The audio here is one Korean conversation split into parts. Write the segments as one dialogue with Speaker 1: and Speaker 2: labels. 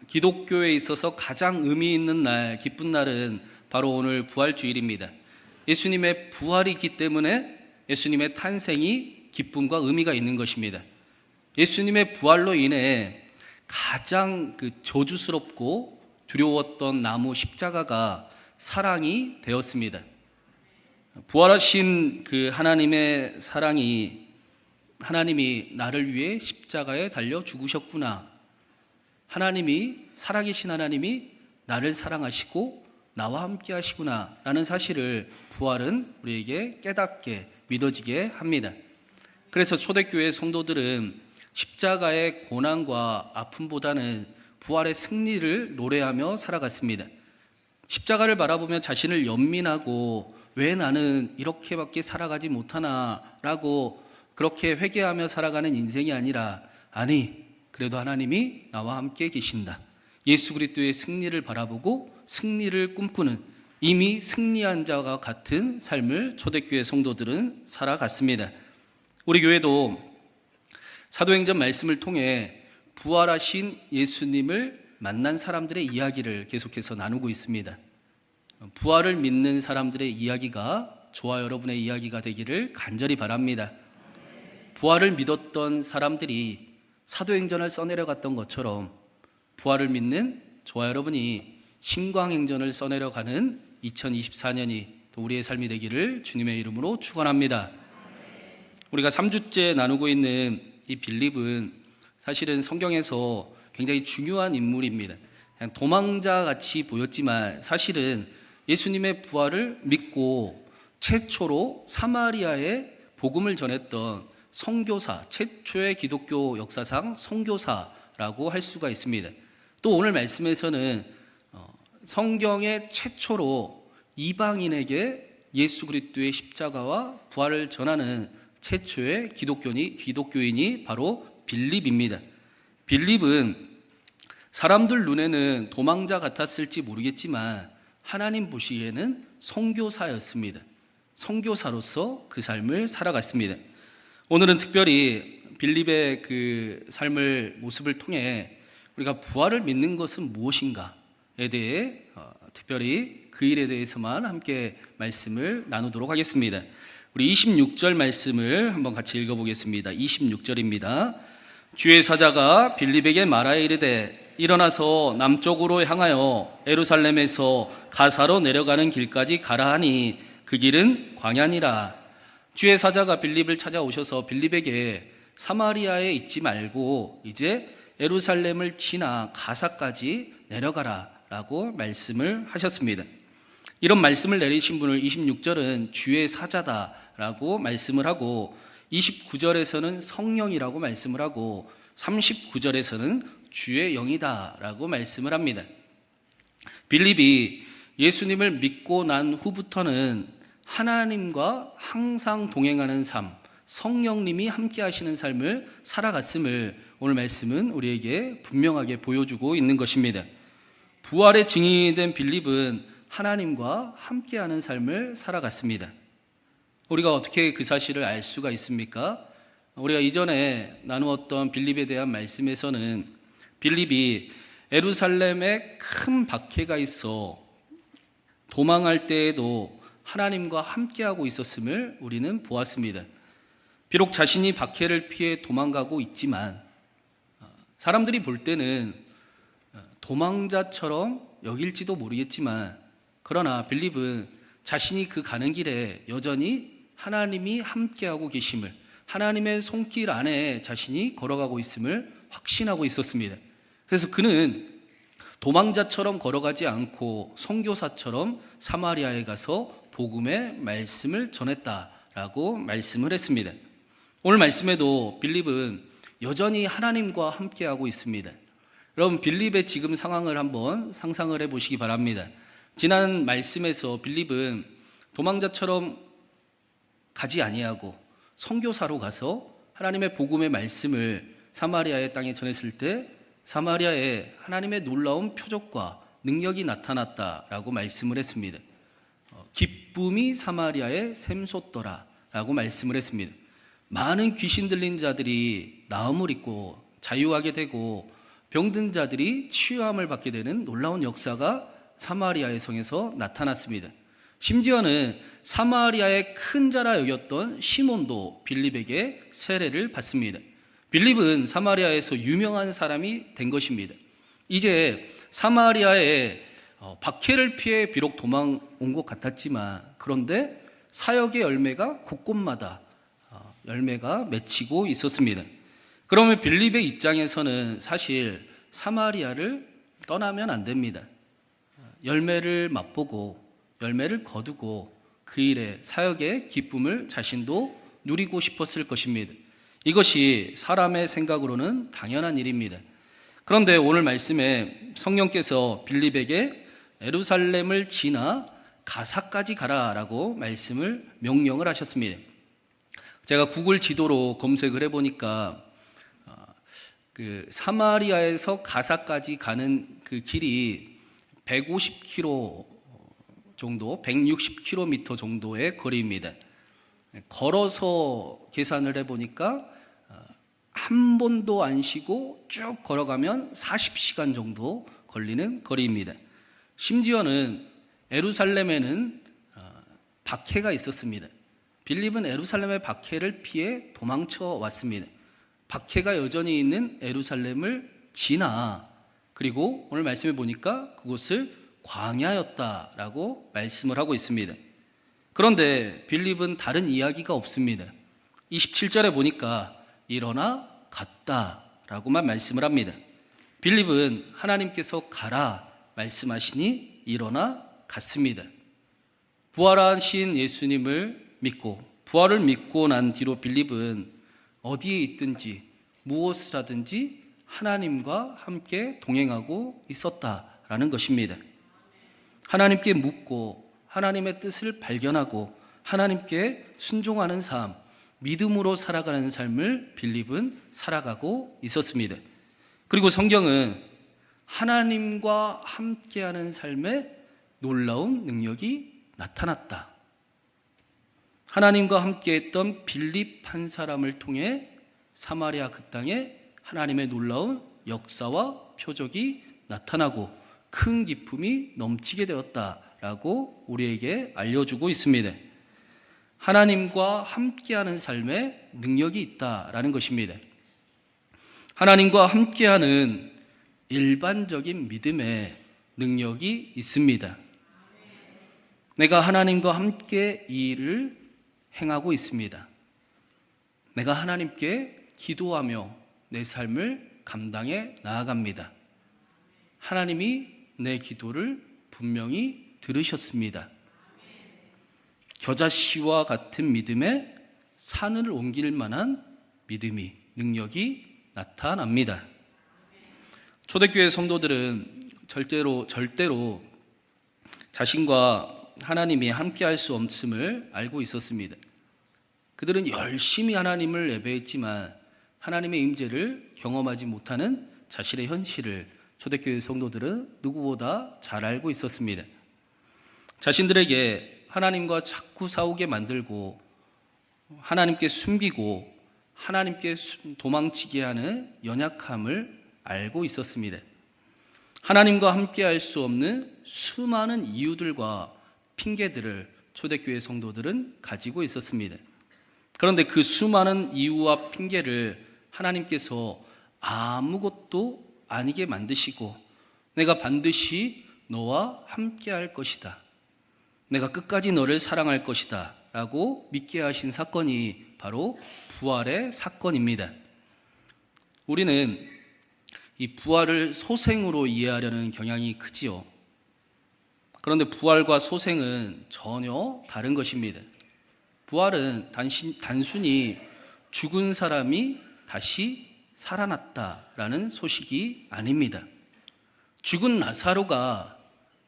Speaker 1: 기독교에 있어서 가장 의미 있는 날, 기쁜 날은 바로 오늘 부활주일입니다. 예수님의 부활이 있기 때문에 예수님의 탄생이 기쁨과 의미가 있는 것입니다. 예수님의 부활로 인해 가장 저주스럽고 두려웠던 나무 십자가가 사랑이 되었습니다. 부활하신 그 하나님의 사랑이, 하나님이 나를 위해 십자가에 달려 죽으셨구나, 하나님이, 살아계신 하나님이 나를 사랑하시고 나와 함께 하시구나 라는 사실을 부활은 우리에게 깨닫게, 믿어지게 합니다. 그래서 초대교회 성도들은 십자가의 고난과 아픔보다는 부활의 승리를 노래하며 살아갔습니다. 십자가를 바라보며 자신을 연민하고 왜 나는 이렇게밖에 살아가지 못하나 라고 그렇게 회개하며 살아가는 인생이 아니라, 아니 그래도 하나님이 나와 함께 계신다, 예수 그리스도의 승리를 바라보고 승리를 꿈꾸는, 이미 승리한 자와 같은 삶을 초대교회 성도들은 살아갔습니다. 우리 교회도 사도행전 말씀을 통해 부활하신 예수님을 만난 사람들의 이야기를 계속해서 나누고 있습니다. 부활을 믿는 사람들의 이야기가 저와 여러분의 이야기가 되기를 간절히 바랍니다. 부활을 믿었던 사람들이 사도행전을 써내려갔던 것처럼 부활을 믿는 저와 여러분이 신광행전을 써내려가는 2024년이 또 우리의 삶이 되기를 주님의 이름으로 축원합니다. 우리가 3주째 나누고 있는 이 빌립은 사실은 성경에서 굉장히 중요한 인물입니다. 그냥 도망자같이 보였지만 사실은 예수님의 부활을 믿고 최초로 사마리아에 복음을 전했던 선교사, 최초의 기독교 역사상 선교사라고 할 수가 있습니다. 또 오늘 말씀에서는 성경의 최초로 이방인에게 예수 그리스도의 십자가와 부활을 전하는 최초의 기독교인이 바로 빌립입니다. 빌립은 사람들 눈에는 도망자 같았을지 모르겠지만 하나님 보시기에는 선교사였습니다. 선교사로서 그 삶을 살아갔습니다. 오늘은 특별히 빌립의 그 삶을, 모습을 통해 우리가 부활을 믿는 것은 무엇인가에 대해 특별히 그 일에 대해서만 함께 말씀을 나누도록 하겠습니다. 우리 26절 말씀을 한번 같이 읽어보겠습니다. 26절입니다. 주의 사자가 빌립에게 말하여 이르되 일어나서 남쪽으로 향하여 예루살렘에서 가사로 내려가는 길까지 가라 하니 그 길은 광야니라. 주의 사자가 빌립을 찾아오셔서 빌립에게 사마리아에 있지 말고 이제 예루살렘을 지나 가사까지 내려가라 라고 말씀을 하셨습니다. 이런 말씀을 내리신 분을 26절은 주의 사자다라고 말씀을 하고 29절에서는 성령이라고 말씀을 하고 39절에서는 주의 영이다라고 말씀을 합니다. 빌립이 예수님을 믿고 난 후부터는 하나님과 항상 동행하는 삶, 성령님이 함께 하시는 삶을 살아갔음을 오늘 말씀은 우리에게 분명하게 보여주고 있는 것입니다. 부활의 증인이 된 빌립은 하나님과 함께하는 삶을 살아갔습니다. 우리가 어떻게 그 사실을 알 수가 있습니까? 우리가 이전에 나누었던 빌립에 대한 말씀에서는 빌립이 예루살렘에 큰 박해가 있어 도망할 때에도 하나님과 함께하고 있었음을 우리는 보았습니다. 비록 자신이 박해를 피해 도망가고 있지만 사람들이 볼 때는 도망자처럼 여길지도 모르겠지만 그러나 빌립은 자신이 그 가는 길에 여전히 하나님이 함께하고 계심을, 하나님의 손길 안에 자신이 걸어가고 있음을 확신하고 있었습니다. 그래서 그는 도망자처럼 걸어가지 않고 선교사처럼 사마리아에 가서 복음의 말씀을 전했다라고 말씀을 했습니다. 오늘 말씀에도 빌립은 여전히 하나님과 함께하고 있습니다. 여러분, 빌립의 지금 상황을 한번 상상을 해보시기 바랍니다. 지난 말씀에서 빌립은 도망자처럼 가지 아니하고 선교사로 가서 하나님의 복음의 말씀을 사마리아의 땅에 전했을 때 사마리아에 하나님의 놀라운 표적과 능력이 나타났다라고 말씀을 했습니다. 기쁨이 사마리아에 샘솟더라라고 말씀을 했습니다. 많은 귀신 들린 자들이 나음을 입고 자유하게 되고 병든 자들이 치유함을 받게 되는 놀라운 역사가 사마리아의 성에서 나타났습니다. 심지어는 사마리아의 큰 자라 여겼던 시몬도 빌립에게 세례를 받습니다. 빌립은 사마리아에서 유명한 사람이 된 것입니다. 이제 사마리아에 박해를 피해 비록 도망 온 것 같았지만, 그런데 사역의 열매가 곳곳마다 열매가 맺히고 있었습니다. 그러면 빌립의 입장에서는 사실 사마리아를 떠나면 안 됩니다. 열매를 맛보고 열매를 거두고 그 일에 사역의 기쁨을 자신도 누리고 싶었을 것입니다. 이것이 사람의 생각으로는 당연한 일입니다. 그런데 오늘 말씀에 성령께서 빌립에게 예루살렘을 지나 가사까지 가라라고 명령을 하셨습니다. 제가 구글 지도로 검색을 해보니까 그 사마리아에서 가사까지 가는 그 길이 150km 정도, 160km 정도의 거리입니다. 걸어서 계산을 해보니까 한 번도 안 쉬고 쭉 걸어가면 40시간 정도 걸리는 거리입니다. 심지어는 예루살렘에는 박해가 있었습니다. 빌립은 예루살렘의 박해를 피해 도망쳐 왔습니다. 박해가 여전히 있는 예루살렘을 지나, 그리고 오늘 말씀해 보니까 그곳을 광야였다라고 말씀을 하고 있습니다. 그런데 빌립은 다른 이야기가 없습니다. 27절에 보니까 일어나 갔다라고만 말씀을 합니다. 빌립은 하나님께서 가라 말씀하시니 일어나 갔습니다. 부활하신 예수님을 믿고, 부활을 믿고 난 뒤로 빌립은 어디에 있든지 무엇을 하든지 하나님과 함께 동행하고 있었다라는 것입니다. 하나님께 묻고 하나님의 뜻을 발견하고 하나님께 순종하는 삶, 믿음으로 살아가는 삶을 빌립은 살아가고 있었습니다. 그리고 성경은 하나님과 함께하는 삶에 놀라운 능력이 나타났다. 하나님과 함께했던 빌립 한 사람을 통해 사마리아 그 땅에 하나님의 놀라운 역사와 표적이 나타나고 큰 기쁨이 넘치게 되었다라고 우리에게 알려주고 있습니다. 하나님과 함께하는 삶에 능력이 있다라는 것입니다. 하나님과 함께하는 일반적인 믿음에 능력이 있습니다. 내가 하나님과 함께 이 일을 행하고 있습니다. 내가 하나님께 기도하며 내 삶을 감당해 나아갑니다. 하나님이 내 기도를 분명히 들으셨습니다. 겨자씨와 같은 믿음에 산을 옮길 만한 믿음이, 능력이 나타납니다. 초대교회 성도들은 절대로 자신과 하나님이 함께할 수 없음을 알고 있었습니다. 그들은 열심히 하나님을 예배했지만 하나님의 임재를 경험하지 못하는 자신의 현실을 초대교회 성도들은 누구보다 잘 알고 있었습니다. 자신들에게 하나님과 자꾸 싸우게 만들고 하나님께 숨기고 하나님께 도망치게 하는 연약함을 알고 있었습니다. 하나님과 함께할 수 없는 수많은 이유들과 핑계들을 초대교회 성도들은 가지고 있었습니다. 그런데 그 수많은 이유와 핑계를 하나님께서 아무것도 아니게 만드시고 내가 반드시 너와 함께할 것이다, 내가 끝까지 너를 사랑할 것이다 라고 믿게 하신 사건이 바로 부활의 사건입니다. 우리는 이 부활을 소생으로 이해하려는 경향이 크지요. 그런데 부활과 소생은 전혀 다른 것입니다. 부활은 단순히 죽은 사람이 다시 살아났다라는 소식이 아닙니다. 죽은 나사로가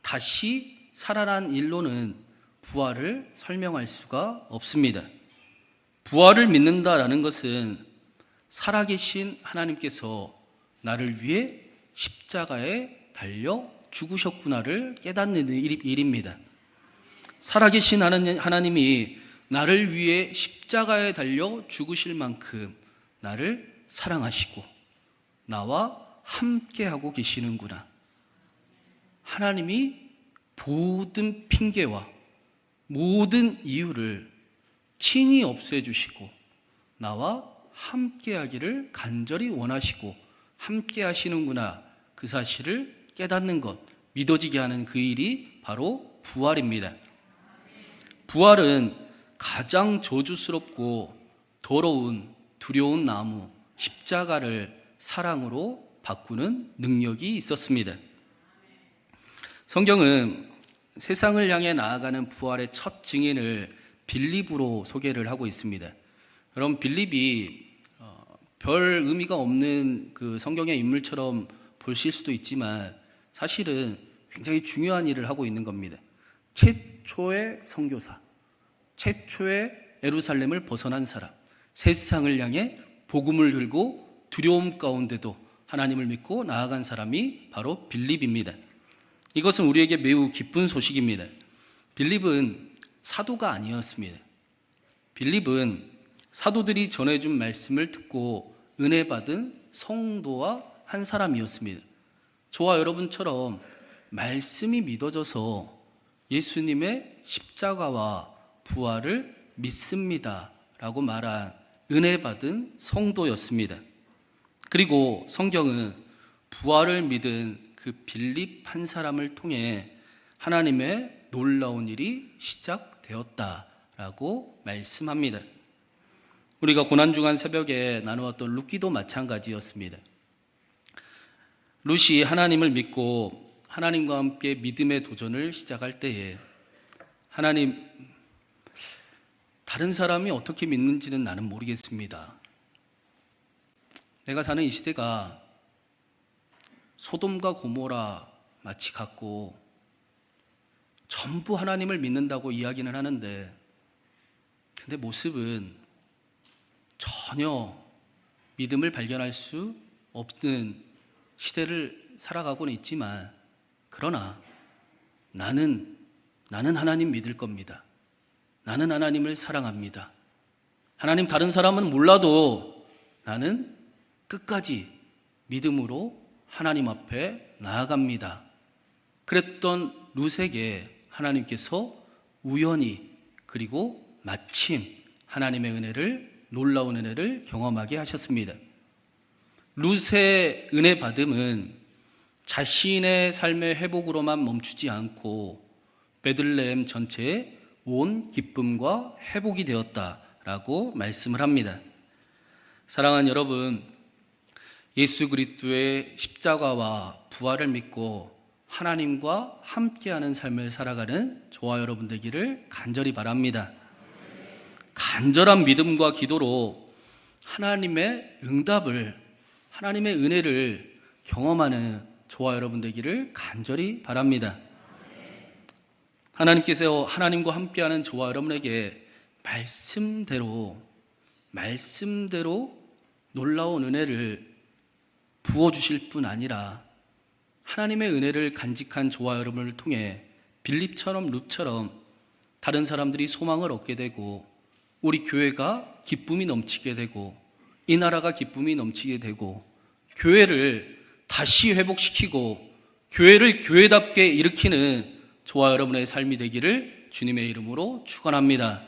Speaker 1: 다시 살아난 일로는 부활을 설명할 수가 없습니다. 부활을 믿는다라는 것은 살아계신 하나님께서 나를 위해 십자가에 달려 죽으셨구나를 깨닫는 일입니다. 살아계신 하나님이 나를 위해 십자가에 달려 죽으실 만큼 나를 사랑하시고 나와 함께하고 계시는구나. 하나님이 모든 핑계와 모든 이유를 친히 없애주시고 나와 함께하기를 간절히 원하시고 함께하시는구나. 그 사실을 깨닫는 것, 믿어지게 하는 그 일이 바로 부활입니다. 부활은 가장 저주스럽고 더러운 두려운 나무 십자가를 사랑으로 바꾸는 능력이 있었습니다. 성경은 세상을 향해 나아가는 부활의 첫 증인을 빌립으로 소개를 하고 있습니다. 그럼 빌립이 별 의미가 없는 그 성경의 인물처럼 보실 수도 있지만 사실은 굉장히 중요한 일을 하고 있는 겁니다. 최초의 선교사, 최초의 예루살렘을 벗어난 사람, 세상을 향해 복음을 들고 두려움 가운데도 하나님을 믿고 나아간 사람이 바로 빌립입니다. 이것은 우리에게 매우 기쁜 소식입니다. 빌립은 사도가 아니었습니다. 빌립은 사도들이 전해준 말씀을 듣고 은혜 받은 성도와 한 사람이었습니다. 저와 여러분처럼 말씀이 믿어져서 예수님의 십자가와 부활을 믿습니다 라고 말한 은혜 받은 성도였습니다. 그리고 성경은 부활을 믿은 그 빌립 한 사람을 통해 하나님의 놀라운 일이 시작되었다라고 말씀합니다. 우리가 고난중한 새벽에 나누었던 룻기도 마찬가지였습니다. 룻이 하나님을 믿고 하나님과 함께 믿음의 도전을 시작할 때에 하나님, 다른 사람이 어떻게 믿는지는 나는 모르겠습니다. 내가 사는 이 시대가 소돔과 고모라 마치 같고 전부 하나님을 믿는다고 이야기는 하는데 근데 모습은 전혀 믿음을 발견할 수 없는 시대를 살아가고는 있지만 그러나 나는 하나님 믿을 겁니다. 나는 하나님을 사랑합니다. 하나님 다른 사람은 몰라도 나는 끝까지 믿음으로 하나님 앞에 나아갑니다. 그랬던 룻에게 하나님께서 우연히 그리고 마침 하나님의 은혜를 놀라운 은혜를 경험하게 하셨습니다. 룻의 은혜 받음은 자신의 삶의 회복으로만 멈추지 않고 베들레헴 전체에 온 기쁨과 회복이 되었다라고 말씀을 합니다. 사랑하는 여러분, 예수 그리스도의 십자가와 부활을 믿고 하나님과 함께하는 삶을 살아가는 저와 여러분 되기를 간절히 바랍니다. 간절한 믿음과 기도로 하나님의 응답을, 하나님의 은혜를 경험하는 저와 여러분 되기를 간절히 바랍니다. 하나님께서 하나님과 함께하는 저와 여러분에게 말씀대로 놀라운 은혜를 부어주실 뿐 아니라 하나님의 은혜를 간직한 저와 여러분을 통해 빌립처럼 룻처럼 다른 사람들이 소망을 얻게 되고 우리 교회가 기쁨이 넘치게 되고 이 나라가 기쁨이 넘치게 되고 교회를 다시 회복시키고 교회를 교회답게 일으키는 저와 여러분의 삶이 되기를 주님의 이름으로 축원합니다.